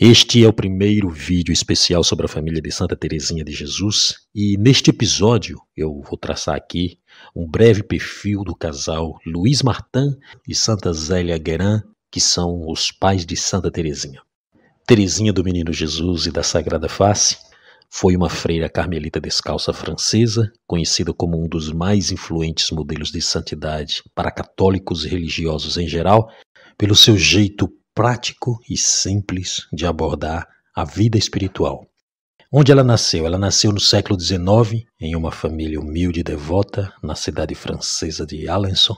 Este é o primeiro vídeo especial sobre a família de Santa Teresinha de Jesus e neste episódio eu vou traçar aqui um breve perfil do casal Luiz Martin e Santa Zélia Guérin, que são os pais de Santa Teresinha. Teresinha do Menino Jesus e da Sagrada Face foi uma freira carmelita descalça francesa, conhecida como um dos mais influentes modelos de santidade para católicos e religiosos em geral, pelo seu jeito prático e simples de abordar a vida espiritual. Onde ela nasceu? Ela nasceu no século XIX, em uma família humilde e devota, na cidade francesa de Alençon.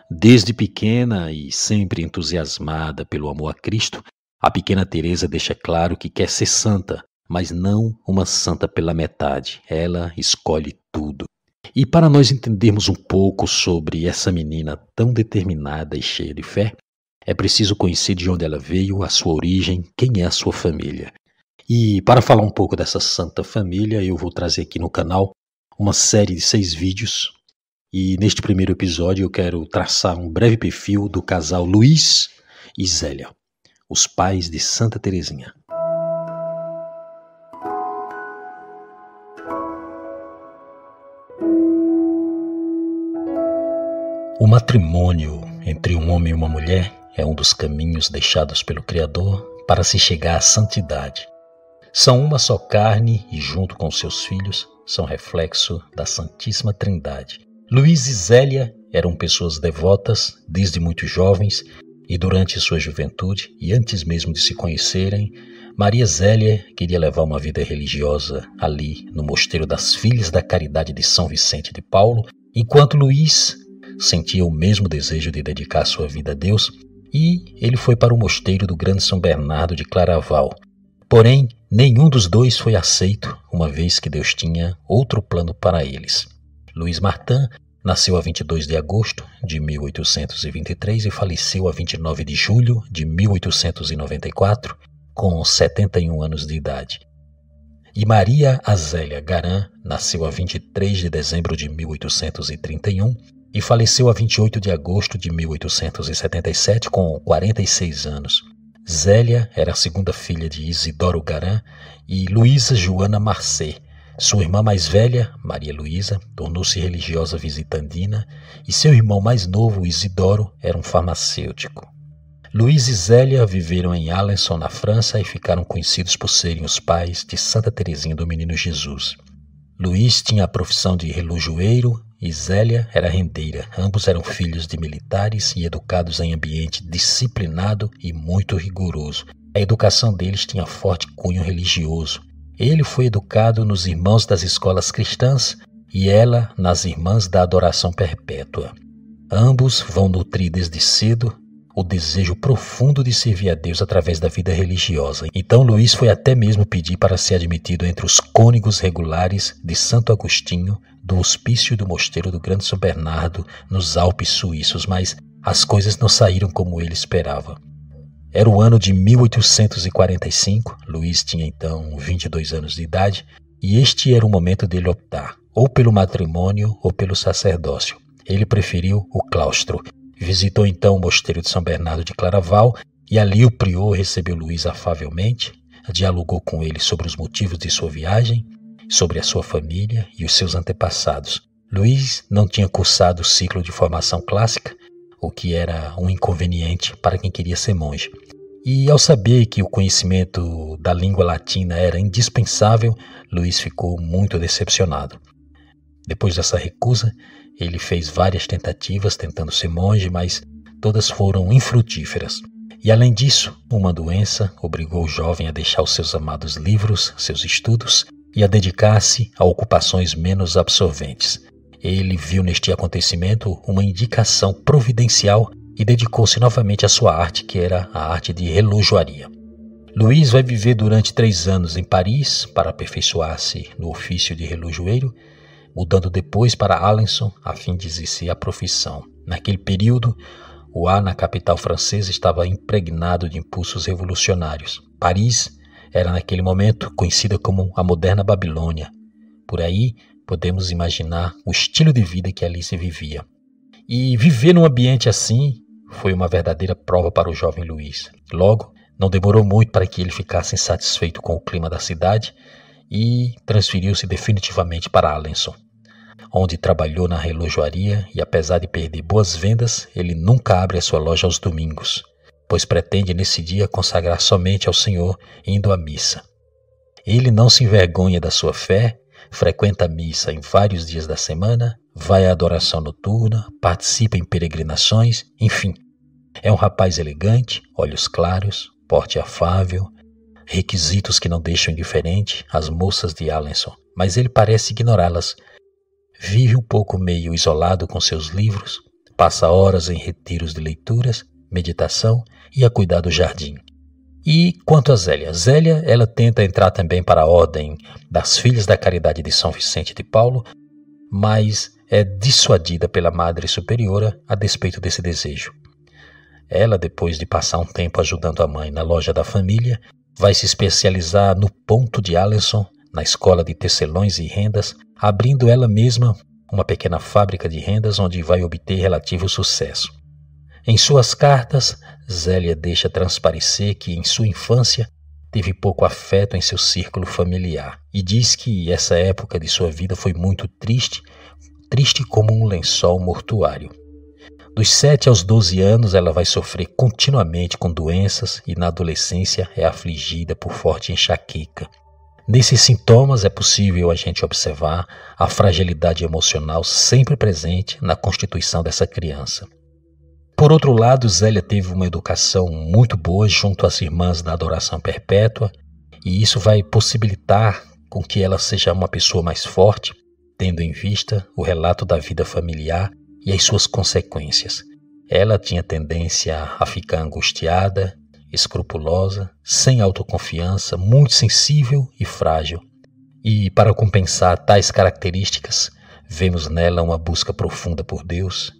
Desde pequena e sempre entusiasmada pelo amor a Cristo, a pequena Teresa deixa claro que quer ser santa, mas não uma santa pela metade. Ela escolhe tudo. E para nós entendermos um pouco sobre essa menina tão determinada e cheia de fé, é preciso conhecer de onde ela veio, a sua origem, quem é a sua família. E para falar um pouco dessa santa família, eu vou trazer aqui no canal uma série de 6 vídeos. E neste primeiro episódio eu quero traçar um breve perfil do casal Luiz e Zélia, os pais de Santa Teresinha. O matrimônio entre um homem e uma mulher é um dos caminhos deixados pelo Criador para se chegar à santidade. São uma só carne e, junto com seus filhos, são reflexo da Santíssima Trindade. Luiz e Zélia eram pessoas devotas desde muito jovens e durante sua juventude, e antes mesmo de se conhecerem, Maria Zélia queria levar uma vida religiosa ali no Mosteiro das Filhas da Caridade de São Vicente de Paulo, enquanto Luiz sentia o mesmo desejo de dedicar sua vida a Deus, e ele foi para o mosteiro do Grande São Bernardo de Claraval. Porém, nenhum dos dois foi aceito, uma vez que Deus tinha outro plano para eles. Luiz Martin nasceu a 22 de agosto de 1823 e faleceu a 29 de julho de 1894, com 71 anos de idade. E Maria Azélia Guérin nasceu a 23 de dezembro de 1831 e faleceu a 28 de agosto de 1877 com 46 anos. Zélia era a segunda filha de Isidoro Guérin e Luísa Joana Marcet. Sua irmã mais velha, Maria Luísa, tornou-se religiosa visitandina e seu irmão mais novo, Isidoro, era um farmacêutico. Luiz e Zélia viveram em Alençon, na França, e ficaram conhecidos por serem os pais de Santa Teresinha do Menino Jesus. Luiz tinha a profissão de relojoeiro e Zélia era rendeira. Ambos eram filhos de militares e educados em ambiente disciplinado e muito rigoroso. A educação deles tinha forte cunho religioso. Ele foi educado nos irmãos das escolas cristãs e ela nas irmãs da adoração perpétua. Ambos vão nutrir desde cedo o desejo profundo de servir a Deus através da vida religiosa. Então Luiz foi até mesmo pedir para ser admitido entre os cônegos regulares de Santo Agostinho, do hospício do mosteiro do Grande São Bernardo, nos Alpes suíços, mas as coisas não saíram como ele esperava. Era o ano de 1845, Luiz tinha então 22 anos de idade, e este era o momento dele optar, ou pelo matrimônio ou pelo sacerdócio. Ele preferiu o claustro. Visitou então o mosteiro de São Bernardo de Claraval e ali o prior recebeu Luiz afavelmente, dialogou com ele sobre os motivos de sua viagem, sobre a sua família e os seus antepassados. Luiz não tinha cursado o ciclo de formação clássica, o que era um inconveniente para quem queria ser monge. E ao saber que o conhecimento da língua latina era indispensável, Luiz ficou muito decepcionado. Depois dessa recusa, ele fez várias tentativas tentando ser monge, mas todas foram infrutíferas. E além disso, uma doença obrigou o jovem a deixar os seus amados livros, seus estudos, e a dedicar-se a ocupações menos absorventes. Ele viu neste acontecimento uma indicação providencial e dedicou-se novamente à sua arte, que era a arte de relojoaria. Luiz vai viver durante 3 anos em Paris para aperfeiçoar-se no ofício de relojoeiro, mudando depois para Alençon a fim de exercer a profissão. Naquele período, o ar na capital francesa estava impregnado de impulsos revolucionários. Paris era naquele momento conhecida como a moderna Babilônia. Por aí podemos imaginar o estilo de vida que ali se vivia. E viver num ambiente assim foi uma verdadeira prova para o jovem Luiz. Logo, Não demorou muito para que ele ficasse insatisfeito com o clima da cidade e transferiu-se definitivamente para Alençon, onde trabalhou na relojoaria e, apesar de perder boas vendas, ele nunca abre a sua loja aos domingos, pois pretende nesse dia consagrar somente ao Senhor indo à missa. Ele não se envergonha da sua fé, frequenta a missa em vários dias da semana, vai à adoração noturna, participa em peregrinações, enfim. É um rapaz elegante, olhos claros, porte afável, requisitos que não deixam indiferente as moças de Alençon, mas ele parece ignorá-las. Vive um pouco meio isolado com seus livros, passa horas em retiros de leituras, meditação e a cuidar do jardim. E quanto a Zélia? Zélia, ela tenta entrar também para a ordem das Filhas da Caridade de São Vicente de Paulo, mas é dissuadida pela Madre Superiora a despeito desse desejo. Ela, depois de passar um tempo ajudando a mãe na loja da família, vai se especializar no ponto de Alençon, na escola de tecelões e rendas, abrindo ela mesma uma pequena fábrica de rendas onde vai obter relativo sucesso. Em suas cartas, Zélia deixa transparecer que em sua infância teve pouco afeto em seu círculo familiar e diz que essa época de sua vida foi muito triste, triste como um lençol mortuário. Dos 7 aos 12 anos ela vai sofrer continuamente com doenças e na adolescência é afligida por forte enxaqueca. Nesses sintomas é possível a gente observar a fragilidade emocional sempre presente na constituição dessa criança. Por outro lado, Zélia teve uma educação muito boa junto às irmãs da adoração perpétua e isso vai possibilitar com que ela seja uma pessoa mais forte, tendo em vista o relato da vida familiar e as suas consequências. Ela tinha tendência a ficar angustiada, escrupulosa, sem autoconfiança, muito sensível e frágil. E para compensar tais características, vemos nela uma busca profunda por Deus.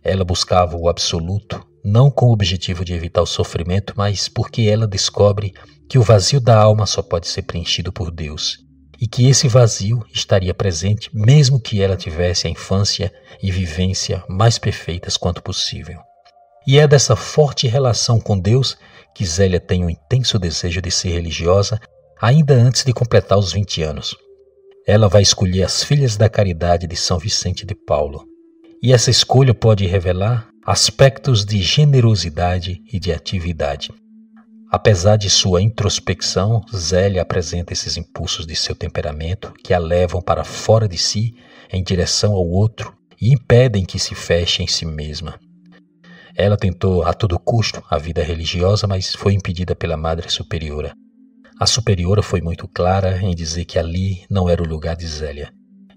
Ela buscava o absoluto, não com o objetivo de evitar o sofrimento, mas porque ela descobre que o vazio da alma só pode ser preenchido por Deus, e que esse vazio estaria presente mesmo que ela tivesse a infância e vivência mais perfeitas quanto possível. E é dessa forte relação com Deus que Zélia tem um intenso desejo de ser religiosa ainda antes de completar os 20 anos. Ela vai escolher as Filhas da Caridade de São Vicente de Paulo. E essa escolha pode revelar aspectos de generosidade e de atividade. Apesar de sua introspecção, Zélia apresenta esses impulsos de seu temperamento que a levam para fora de si, em direção ao outro, e impedem que se feche em si mesma. Ela tentou a todo custo a vida religiosa, mas foi impedida pela Madre Superiora. A Superiora foi muito clara em dizer que ali não era o lugar de Zélia.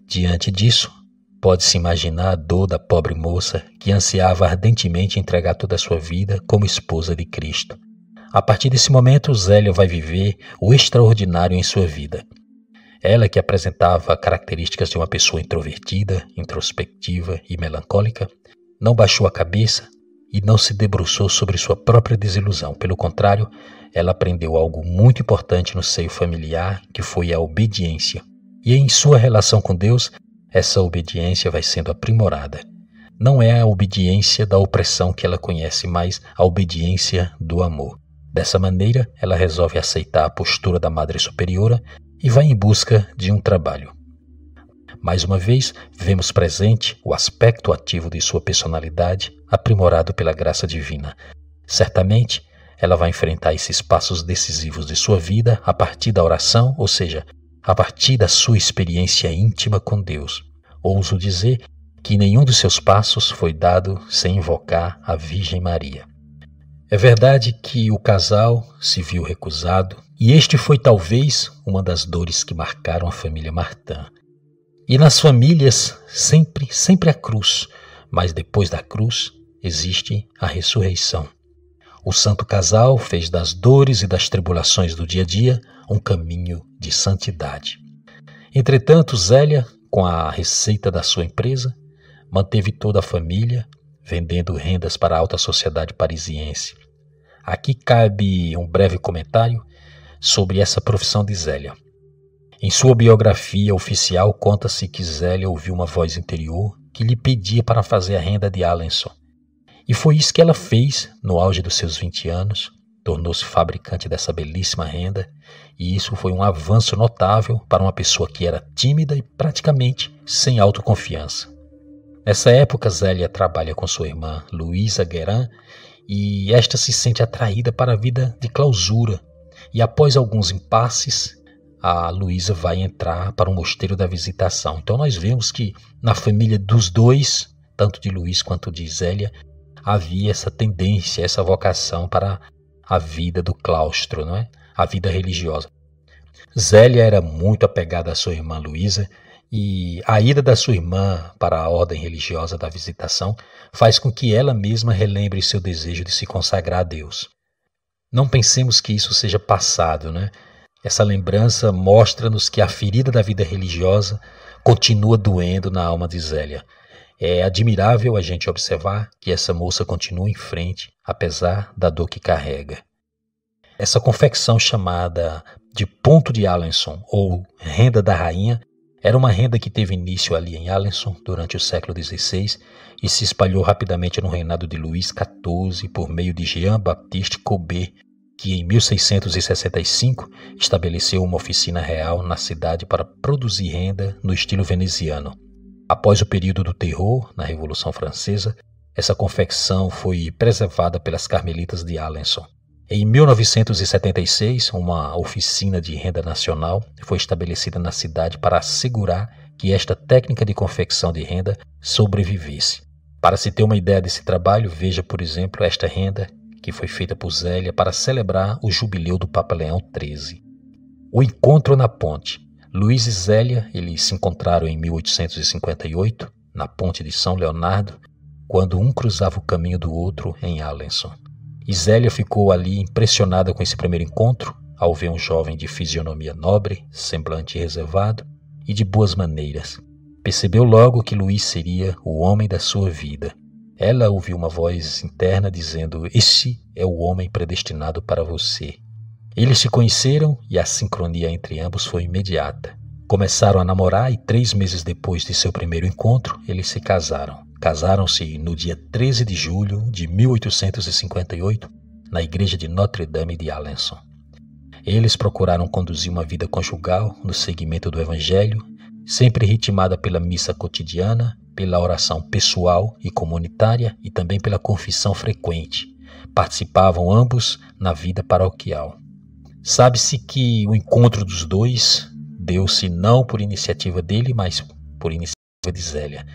Diante disso, pode-se imaginar a dor da pobre moça que ansiava ardentemente entregar toda a sua vida como esposa de Cristo. A partir desse momento, Zélia vai viver o extraordinário em sua vida. Ela, que apresentava características de uma pessoa introvertida, introspectiva e melancólica, não baixou a cabeça e não se debruçou sobre sua própria desilusão. Pelo contrário, ela aprendeu algo muito importante no seio familiar, que foi a obediência. E em sua relação com Deus, essa obediência vai sendo aprimorada. Não é a obediência da opressão que ela conhece, mas a obediência do amor. Dessa maneira, ela resolve aceitar a postura da Madre Superiora e vai em busca de um trabalho. Mais uma vez, vemos presente o aspecto ativo de sua personalidade, aprimorado pela graça divina. Certamente, ela vai enfrentar esses passos decisivos de sua vida a partir da oração, ou seja, a partir da sua experiência íntima com Deus. Ouso dizer que nenhum dos seus passos foi dado sem invocar a Virgem Maria. É verdade que o casal se viu recusado, e este foi talvez uma das dores que marcaram a família Martin. E nas famílias sempre a cruz, mas depois da cruz existe a ressurreição. O santo casal fez das dores e das tribulações do dia a dia um caminho de santidade. Entretanto, Zélia, com a receita da sua empresa, manteve toda a família, vendendo rendas para a alta sociedade parisiense. Aqui cabe um breve comentário sobre essa profissão de Zélia. Em sua biografia oficial conta-se que Zélia ouviu uma voz interior que lhe pedia para fazer a renda de Alençon. E foi isso que ela fez no auge dos seus 20 anos, tornou-se fabricante dessa belíssima renda, e isso foi um avanço notável para uma pessoa que era tímida e praticamente sem autoconfiança. Nessa época, Zélia trabalha com sua irmã Luísa Guerin e esta se sente atraída para a vida de clausura. E após alguns impasses, a Luísa vai entrar para o mosteiro da Visitação. Então nós vemos que na família dos dois, tanto de Luís quanto de Zélia, havia essa tendência, essa vocação para a vida do claustro, não é? A vida religiosa. Zélia era muito apegada à sua irmã Luísa, e a ida da sua irmã para a ordem religiosa da Visitação faz com que ela mesma relembre seu desejo de se consagrar a Deus. Não pensemos que isso seja passado, né? Essa lembrança mostra-nos que a ferida da vida religiosa continua doendo na alma de Zélia. É admirável a gente observar que essa moça continua em frente, apesar da dor que carrega. Essa confecção chamada de ponto de Alençon, ou renda da rainha, era uma renda que teve início ali em Alençon durante o século XVI e se espalhou rapidamente no reinado de Luís XIV por meio de Jean-Baptiste Colbert, que em 1665 estabeleceu uma oficina real na cidade para produzir renda no estilo veneziano. Após o período do terror, na Revolução Francesa, essa confecção foi preservada pelas Carmelitas de Alençon. Em 1976, uma oficina de renda nacional foi estabelecida na cidade para assegurar que esta técnica de confecção de renda sobrevivesse. Para se ter uma ideia desse trabalho, veja, por exemplo, esta renda que foi feita por Zélia para celebrar o jubileu do Papa Leão XIII. O encontro na ponte. Luís e Zélia, eles se encontraram em 1858, na ponte de São Leonardo, quando um cruzava o caminho do outro em Alençon. E Zélia ficou ali impressionada com esse primeiro encontro, ao ver um jovem de fisionomia nobre, semblante reservado e de boas maneiras. Percebeu logo que Luís seria o homem da sua vida. Ela ouviu uma voz interna dizendo: "Este é o homem predestinado para você." Eles se conheceram e a sincronia entre ambos foi imediata. Começaram a namorar e 3 meses depois de seu primeiro encontro, eles se casaram. Casaram-se no dia 13 de julho de 1858, na igreja de Notre-Dame de Alençon. Eles procuraram conduzir uma vida conjugal no seguimento do Evangelho, sempre ritmada pela missa cotidiana, pela oração pessoal e comunitária e também pela confissão frequente. Participavam ambos na vida paroquial. Sabe-se que o encontro dos dois deu-se não por iniciativa dele, mas por iniciativa de Zélia.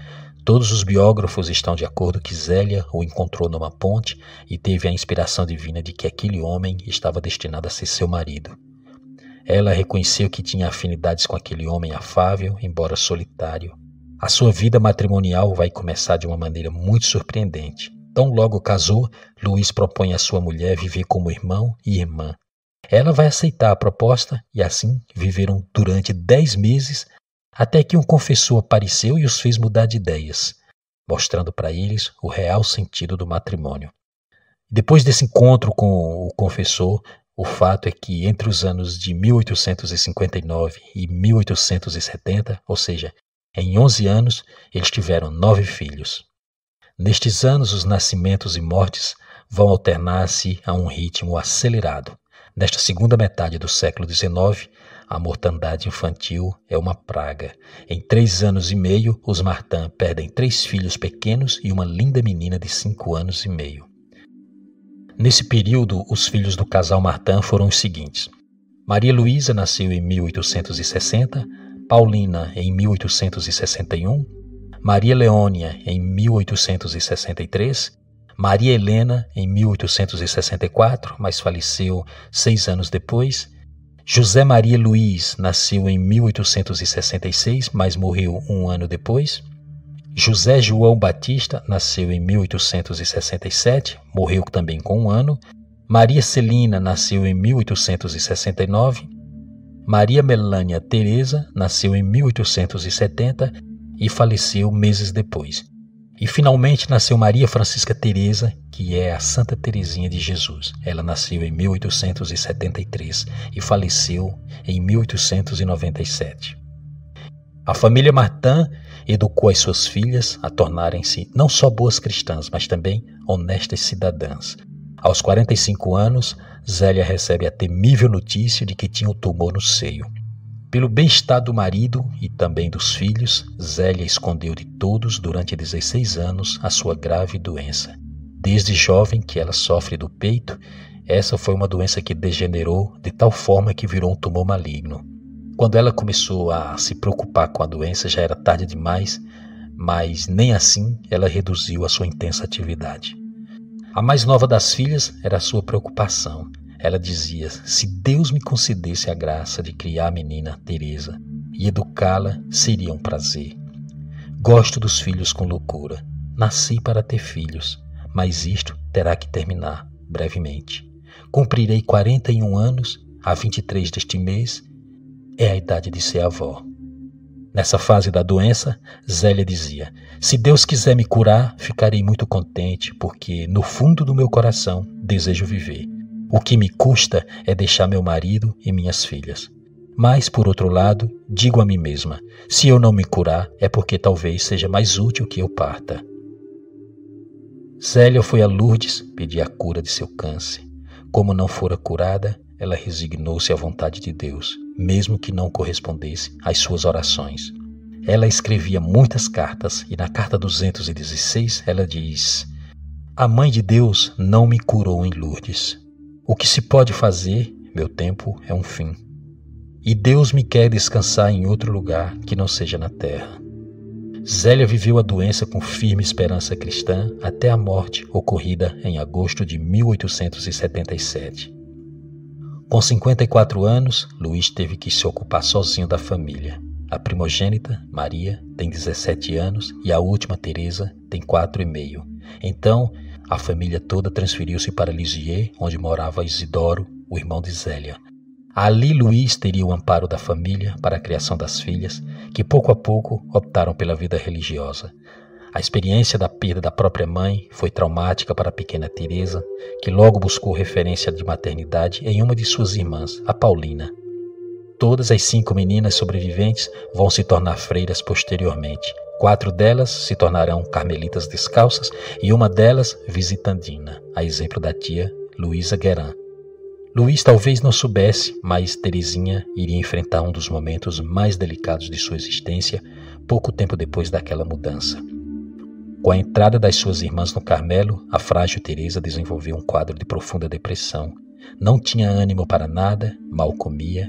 Todos os biógrafos estão de acordo que Zélia o encontrou numa ponte e teve a inspiração divina de que aquele homem estava destinado a ser seu marido. Ela reconheceu que tinha afinidades com aquele homem afável, embora solitário. A sua vida matrimonial vai começar de uma maneira muito surpreendente. Tão logo casou, Luís propõe à sua mulher viver como irmão e irmã. Ela vai aceitar a proposta e assim viveram durante 10 meses, até que um confessor apareceu e os fez mudar de ideias, mostrando para eles o real sentido do matrimônio. Depois desse encontro com o confessor, o fato é que entre os anos de 1859 e 1870, ou seja, em 11 anos, eles tiveram 9 filhos. Nestes anos, os nascimentos e mortes vão alternar-se a um ritmo acelerado. Nesta segunda metade do século XIX, a mortandade infantil é uma praga. Em 3 anos e meio, os Martin perdem 3 filhos pequenos e uma linda menina de 5 anos e meio. Nesse período, os filhos do casal Martin foram os seguintes: Maria Luísa nasceu em 1860, Paulina em 1861, Maria Leônia em 1863, Maria Helena em 1864, mas faleceu 6 anos depois. José Maria Luiz nasceu em 1866, mas morreu 1 ano depois. José João Batista nasceu em 1867, morreu também com 1 ano. Maria Celina nasceu em 1869. Maria Melânia Teresa nasceu em 1870 e faleceu meses depois. E finalmente nasceu Maria Francisca Teresa, que é a Santa Teresinha de Jesus. Ela nasceu em 1873 e faleceu em 1897. A família Martin educou as suas filhas a tornarem-se não só boas cristãs, mas também honestas cidadãs. Aos 45 anos, Zélia recebe a temível notícia de que tinha um tumor no seio. Pelo bem-estar do marido e também dos filhos, Zélia escondeu de todos durante 16 anos a sua grave doença. Desde jovem que ela sofre do peito, essa foi uma doença que degenerou de tal forma que virou um tumor maligno. Quando ela começou a se preocupar com a doença, já era tarde demais, mas nem assim ela reduziu a sua intensa atividade. A mais nova das filhas era a sua preocupação. Ela dizia: se Deus me concedesse a graça de criar a menina Teresa e educá-la, seria um prazer. Gosto dos filhos com loucura. Nasci para ter filhos, mas isto terá que terminar brevemente. Cumprirei 41 anos, a 23 deste mês, é a idade de ser avó. Nessa fase da doença, Zélia dizia: se Deus quiser me curar, ficarei muito contente, porque no fundo do meu coração desejo viver. O que me custa é deixar meu marido e minhas filhas. Mas, por outro lado, digo a mim mesma: se eu não me curar, é porque talvez seja mais útil que eu parta. Zélia foi a Lourdes pedir a cura de seu câncer. Como não fora curada, ela resignou-se à vontade de Deus, mesmo que não correspondesse às suas orações. Ela escrevia muitas cartas e na carta 216 ela diz: a Mãe de Deus não me curou em Lourdes. O que se pode fazer, meu tempo é um fim. E Deus me quer descansar em outro lugar que não seja na terra. Zélia viveu a doença com firme esperança cristã até a morte ocorrida em agosto de 1877. Com 54 anos, Luís teve que se ocupar sozinho da família. A primogênita, Maria, tem 17 anos e a última, Teresa, tem 4,5. Então, a família toda transferiu-se para Lisieux, onde morava Isidoro, o irmão de Zélia. Ali Luís teria o amparo da família para a criação das filhas, que pouco a pouco optaram pela vida religiosa. A experiência da perda da própria mãe foi traumática para a pequena Teresa, que logo buscou referência de maternidade em uma de suas irmãs, a Paulina. Todas as 5 meninas sobreviventes vão se tornar freiras posteriormente. 4 delas se tornarão carmelitas descalças e uma delas visitandina, a exemplo da tia Luísa Guerin. Luís talvez não soubesse, mas Teresinha iria enfrentar um dos momentos mais delicados de sua existência pouco tempo depois daquela mudança. Com a entrada das suas irmãs no Carmelo, a frágil Teresa desenvolveu um quadro de profunda depressão. Não tinha ânimo para nada, mal comia,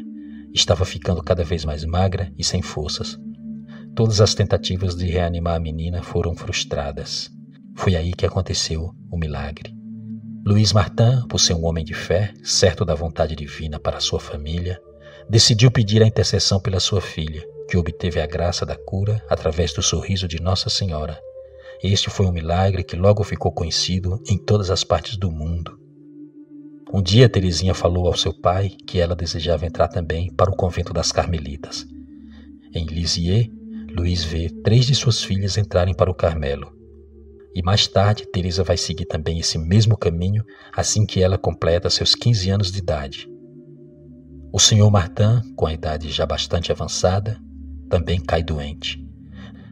estava ficando cada vez mais magra e sem forças. Todas as tentativas de reanimar a menina foram frustradas. Foi aí que aconteceu o milagre. Luís Martin, por ser um homem de fé, certo da vontade divina para sua família, decidiu pedir a intercessão pela sua filha, que obteve a graça da cura através do sorriso de Nossa Senhora. Este foi um milagre que logo ficou conhecido em todas as partes do mundo. Um dia Teresinha falou ao seu pai que ela desejava entrar também para o convento das Carmelitas. Em Lisieux, Luís vê 3 de suas filhas entrarem para o Carmelo. E mais tarde, Teresa vai seguir também esse mesmo caminho assim que ela completa seus 15 anos de idade. O senhor Martin, com a idade já bastante avançada, também cai doente.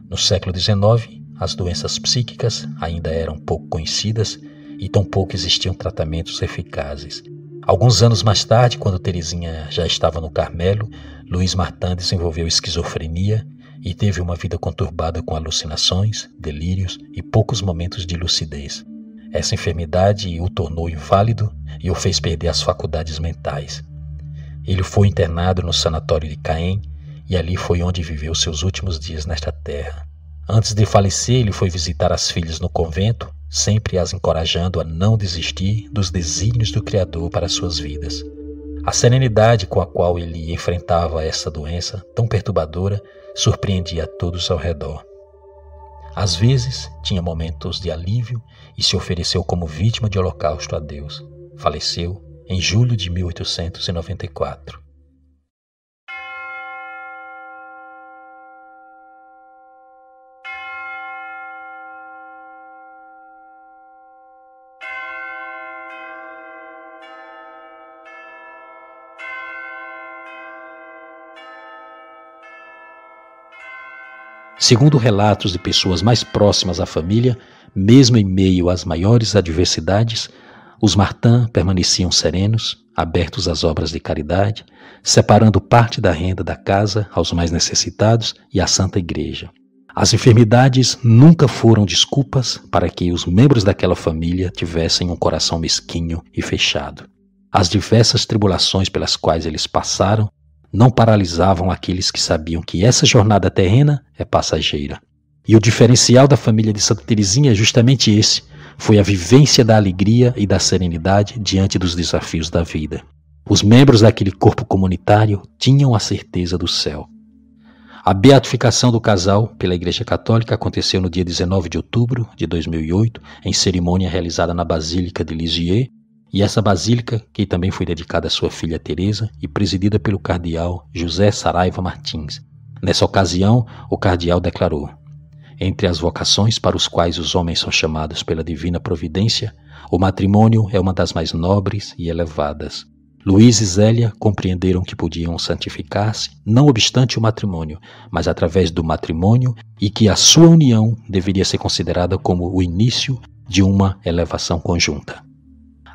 No século XIX, as doenças psíquicas ainda eram pouco conhecidas e tampouco existiam tratamentos eficazes. Alguns anos mais tarde, quando Teresinha já estava no Carmelo, Luís Martin desenvolveu esquizofrenia e teve uma vida conturbada com alucinações, delírios e poucos momentos de lucidez. Essa enfermidade o tornou inválido e o fez perder as faculdades mentais. Ele foi internado no sanatório de Caen e ali foi onde viveu seus últimos dias nesta terra. Antes de falecer, ele foi visitar as filhas no convento, sempre as encorajando a não desistir dos desígnios do Criador para suas vidas. A serenidade com a qual ele enfrentava essa doença tão perturbadora surpreendia a todos ao redor. Às vezes, tinha momentos de alívio e se ofereceu como vítima de holocausto a Deus. Faleceu em julho de 1894. Segundo relatos de pessoas mais próximas à família, mesmo em meio às maiores adversidades, Os Martin permaneciam serenos, abertos às obras de caridade, separando parte da renda da casa aos mais necessitados e à Santa Igreja. As enfermidades nunca foram desculpas para que os membros daquela família tivessem um coração mesquinho e fechado. As diversas tribulações pelas quais eles passaram não paralisavam aqueles que sabiam que essa jornada terrena é passageira. E o diferencial da família de Santa Teresinha é justamente esse: foi a vivência da alegria e da serenidade diante dos desafios da vida. Os membros daquele corpo comunitário tinham a certeza do céu. A beatificação do casal pela Igreja Católica aconteceu no dia 19 de outubro de 2008, em cerimônia realizada na Basílica de Lisieux, e essa basílica, que também foi dedicada à sua filha Teresa e presidida pelo cardeal José Saraiva Martins. Nessa ocasião, o cardeal declarou: entre as vocações para os quais os homens são chamados pela divina providência, o matrimônio é uma das mais nobres e elevadas. Luís e Zélia compreenderam que podiam santificar-se, não obstante o matrimônio, mas através do matrimônio, e que a sua união deveria ser considerada como o início de uma elevação conjunta.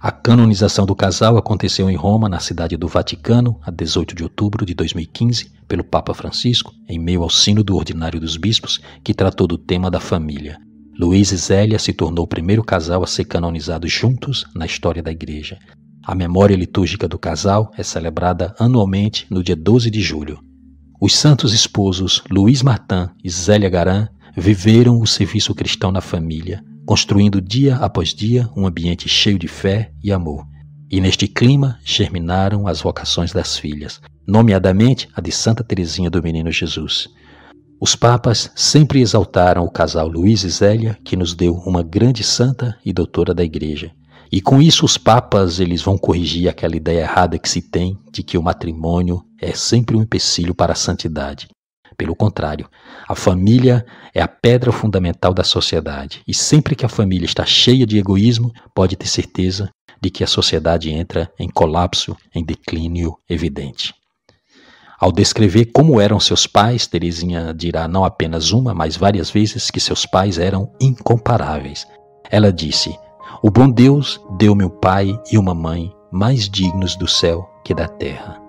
A canonização do casal aconteceu em Roma, na cidade do Vaticano, a 18 de outubro de 2015, pelo Papa Francisco, em meio ao Sínodo Ordinário dos Bispos, que tratou do tema da família. Luís e Zélia se tornou o primeiro casal a ser canonizado juntos na história da Igreja. A memória litúrgica do casal é celebrada anualmente no dia 12 de julho. Os santos esposos Luís Martin e Zélia Garan viveram o serviço cristão na família, construindo dia após dia um ambiente cheio de fé e amor. E neste clima germinaram as vocações das filhas, nomeadamente a de Santa Teresinha do Menino Jesus. Os papas sempre exaltaram o casal Luís e Zélia, que nos deu uma grande santa e doutora da Igreja. E com isso os papas eles vão corrigir aquela ideia errada que se tem de que o matrimônio é sempre um empecilho para a santidade. Pelo contrário, a família é a pedra fundamental da sociedade, e sempre que a família está cheia de egoísmo, pode ter certeza de que a sociedade entra em colapso, em declínio evidente. Ao descrever como eram seus pais, Teresinha dirá não apenas uma, mas várias vezes que seus pais eram incomparáveis. Ela disse: o bom Deus deu-me um pai e uma mãe mais dignos do céu que da terra.